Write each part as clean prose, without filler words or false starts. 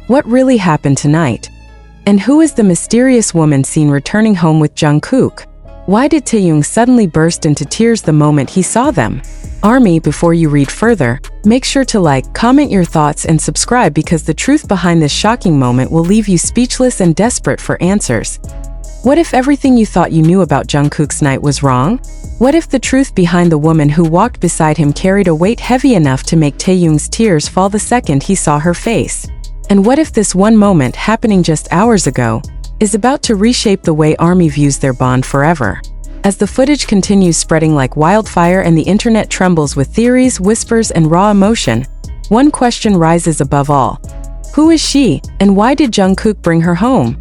What really happened tonight? And who is the mysterious woman seen returning home with Jungkook? Why did Taehyung suddenly burst into tears the moment he saw them? ARMY, before you read further, make sure to like, comment your thoughts and subscribe because the truth behind this shocking moment will leave you speechless and desperate for answers. What if everything you thought you knew about Jungkook's night was wrong? What if the truth behind the woman who walked beside him carried a weight heavy enough to make Taehyung's tears fall the second he saw her face? And what if this one moment, happening just hours ago, is about to reshape the way ARMY views their bond forever? As the footage continues spreading like wildfire and the internet trembles with theories, whispers, and raw emotion, one question rises above all. Who is she, and why did Jungkook bring her home?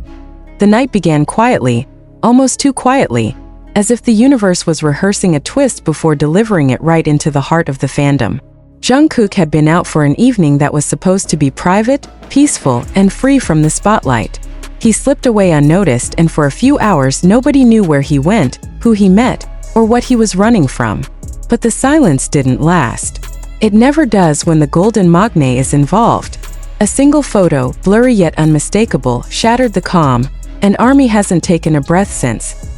The night began quietly, almost too quietly, as if the universe was rehearsing a twist before delivering it right into the heart of the fandom. Jungkook had been out for an evening that was supposed to be private, peaceful, and free from the spotlight. He slipped away unnoticed, and for a few hours nobody knew where he went, who he met, or what he was running from. But the silence didn't last. It never does when the golden magne is involved. A single photo, blurry yet unmistakable, shattered the calm, and ARMY hasn't taken a breath since.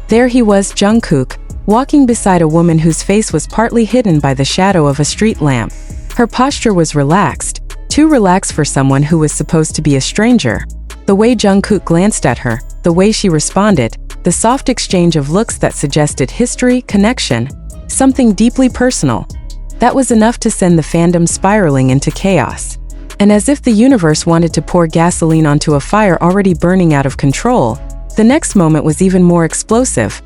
There he was, Jungkook, walking beside a woman whose face was partly hidden by the shadow of a street lamp. Her posture was relaxed, too relaxed for someone who was supposed to be a stranger. The way Jungkook glanced at her, the way she responded, the soft exchange of looks that suggested history, connection, something deeply personal. That was enough to send the fandom spiraling into chaos. And as if the universe wanted to pour gasoline onto a fire already burning out of control, the next moment was even more explosive.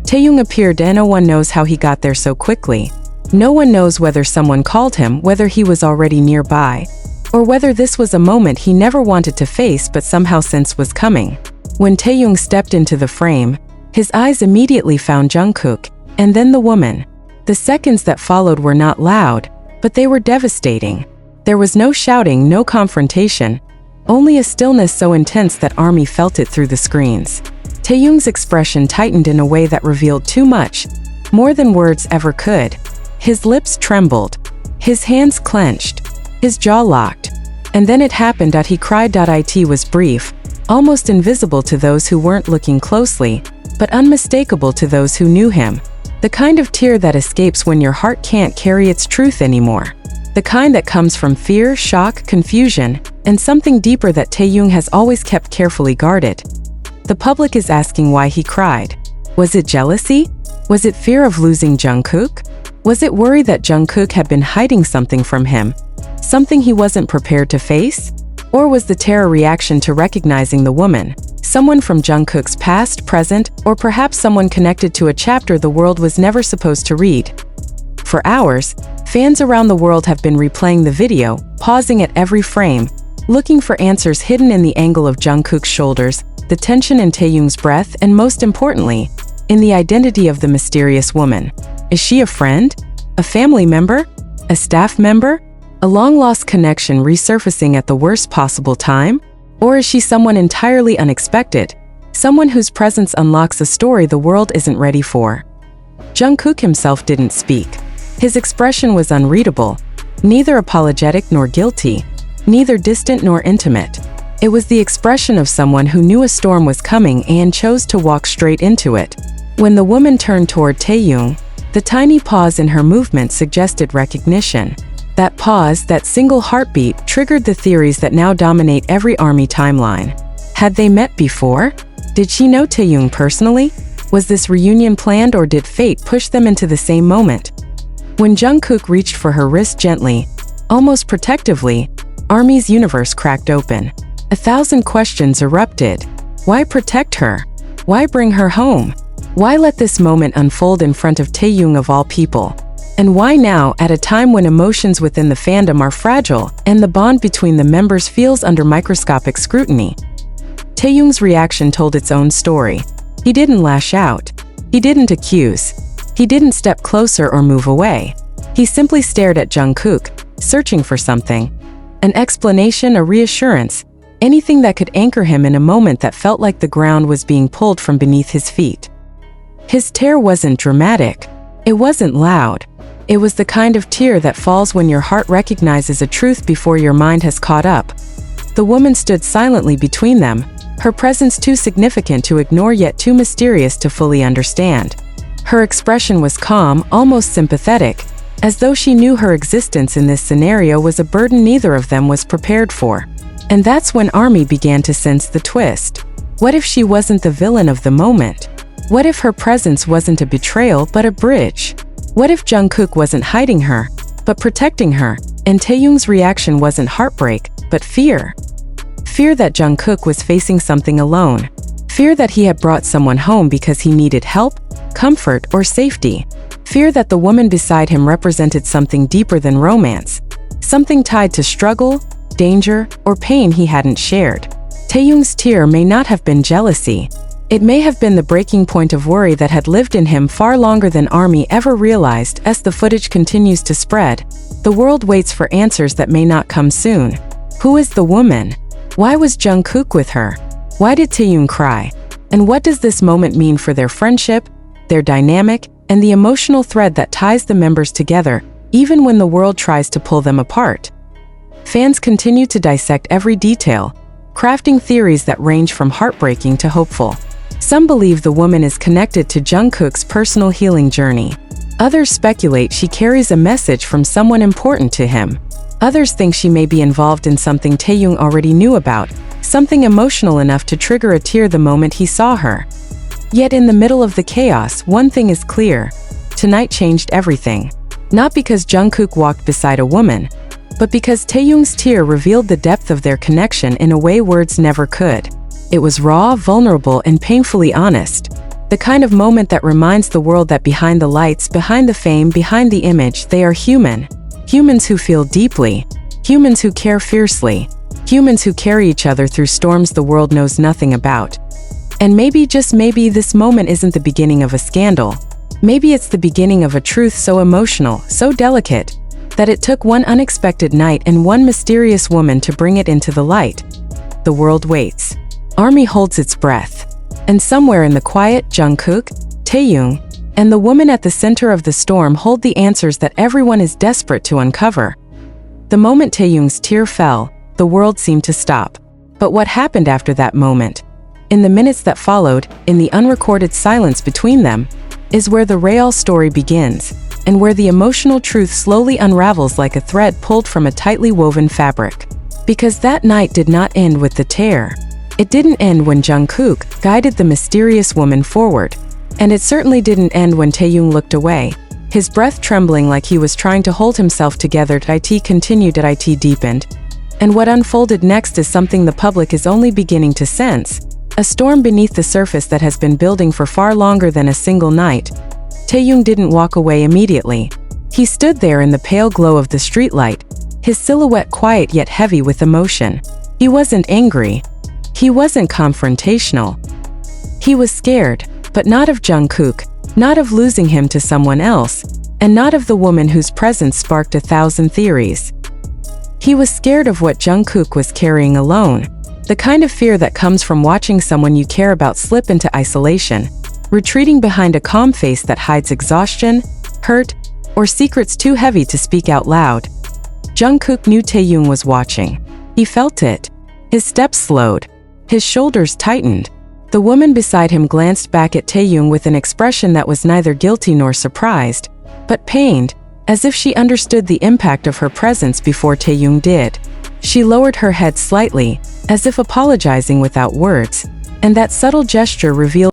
Taehyung appeared and no one knows how he got there so quickly. No one knows whether someone called him, whether he was already nearby, or whether this was a moment he never wanted to face but somehow sensed was coming. When Taehyung stepped into the frame, his eyes immediately found Jungkook, and then the woman. The seconds that followed were not loud, but they were devastating. There was no shouting, no confrontation, only a stillness so intense that ARMY felt it through the screens. Taehyung's expression tightened in a way that revealed too much, more than words ever could. His lips trembled, his hands clenched, his jaw locked, and then it happened that he cried. It was brief, almost invisible to those who weren't looking closely, but unmistakable to those who knew him. The kind of tear that escapes when your heart can't carry its truth anymore. The kind that comes from fear, shock, confusion, and something deeper that Taehyung has always kept carefully guarded. The public is asking why he cried. Was it jealousy? Was it fear of losing Jungkook? Was it worry that Jungkook had been hiding something from him? Something he wasn't prepared to face? Or was the terror reaction to recognizing the woman? Someone from Jungkook's past, present, or perhaps someone connected to a chapter the world was never supposed to read. For hours, fans around the world have been replaying the video, pausing at every frame, looking for answers hidden in the angle of Jungkook's shoulders, the tension in Taehyung's breath, and most importantly, in the identity of the mysterious woman. Is she a friend? A family member? A staff member? A long-lost connection resurfacing at the worst possible time? Or is she someone entirely unexpected? Someone whose presence unlocks a story the world isn't ready for? Jungkook himself didn't speak. His expression was unreadable, neither apologetic nor guilty, neither distant nor intimate. It was the expression of someone who knew a storm was coming and chose to walk straight into it. When the woman turned toward Taehyung, the tiny pause in her movement suggested recognition. That pause, that single heartbeat, triggered the theories that now dominate every ARMY timeline. Had they met before? Did she know Taehyung personally? Was this reunion planned, or did fate push them into the same moment? When Jungkook reached for her wrist gently, almost protectively, ARMY's universe cracked open. 1,000 questions erupted. Why protect her? Why bring her home? Why let this moment unfold in front of Taehyung of all people? And why now, at a time when emotions within the fandom are fragile and the bond between the members feels under microscopic scrutiny? Taehyung's reaction told its own story. He didn't lash out. He didn't accuse. He didn't step closer or move away. He simply stared at Jungkook, searching for something. An explanation, a reassurance, anything that could anchor him in a moment that felt like the ground was being pulled from beneath his feet. His tear wasn't dramatic. It wasn't loud. It was the kind of tear that falls when your heart recognizes a truth before your mind has caught up. The woman stood silently between them, her presence too significant to ignore yet too mysterious to fully understand. Her expression was calm, almost sympathetic, as though she knew her existence in this scenario was a burden neither of them was prepared for. And that's when Army began to sense the twist. What if she wasn't the villain of the moment? What if her presence wasn't a betrayal but a bridge? What if Jungkook wasn't hiding her, but protecting her, and Taehyung's reaction wasn't heartbreak, but fear? Fear that Jungkook was facing something alone. Fear that he had brought someone home because he needed help, comfort, or safety. Fear that the woman beside him represented something deeper than romance, something tied to struggle, danger, or pain he hadn't shared. Taehyung's tear may not have been jealousy. It may have been the breaking point of worry that had lived in him far longer than Army ever realized. As the footage continues to spread, the world waits for answers that may not come soon. Who is the woman? Why was Jungkook with her? Why did Taehyung cry? And what does this moment mean for their friendship, their dynamic, and the emotional thread that ties the members together, even when the world tries to pull them apart? Fans continue to dissect every detail, crafting theories that range from heartbreaking to hopeful. Some believe the woman is connected to Jungkook's personal healing journey. Others speculate she carries a message from someone important to him. Others think she may be involved in something Taehyung already knew about, something emotional enough to trigger a tear the moment he saw her. Yet in the middle of the chaos, one thing is clear. Tonight changed everything. Not because Jungkook walked beside a woman, but because Taehyung's tear revealed the depth of their connection in a way words never could. It was raw, vulnerable, and painfully honest. The kind of moment that reminds the world that behind the lights, behind the fame, behind the image, they are human. Humans who feel deeply. Humans who care fiercely. Humans who carry each other through storms the world knows nothing about. And maybe, just maybe, this moment isn't the beginning of a scandal. Maybe it's the beginning of a truth so emotional, so delicate, that it took one unexpected night and one mysterious woman to bring it into the light. The world waits. Army holds its breath. And somewhere in the quiet, Jungkook, Taehyung, and the woman at the center of the storm hold the answers that everyone is desperate to uncover. The moment Taehyung's tear fell, the world seemed to stop. But what happened after that moment? In the minutes that followed, in the unrecorded silence between them, is where the real story begins, and where the emotional truth slowly unravels like a thread pulled from a tightly woven fabric. Because that night did not end with the tear. It didn't end when Jungkook guided the mysterious woman forward. And it certainly didn't end when Taehyung looked away, his breath trembling like he was trying to hold himself together. It continued. It deepened. And what unfolded next is something the public is only beginning to sense. A storm beneath the surface that has been building for far longer than a single night. Taehyung didn't walk away immediately. He stood there in the pale glow of the streetlight, his silhouette quiet yet heavy with emotion. He wasn't angry. He wasn't confrontational. He was scared, but not of Jungkook, not of losing him to someone else, and not of the woman whose presence sparked 1,000 theories. He was scared of what Jungkook was carrying alone. The kind of fear that comes from watching someone you care about slip into isolation, retreating behind a calm face that hides exhaustion, hurt, or secrets too heavy to speak out loud. Jungkook knew Taehyung was watching. He felt it. His steps slowed. His shoulders tightened. The woman beside him glanced back at Taehyung with an expression that was neither guilty nor surprised, but pained, as if she understood the impact of her presence before Taehyung did. She lowered her head slightly, as if apologizing without words, and that subtle gesture revealed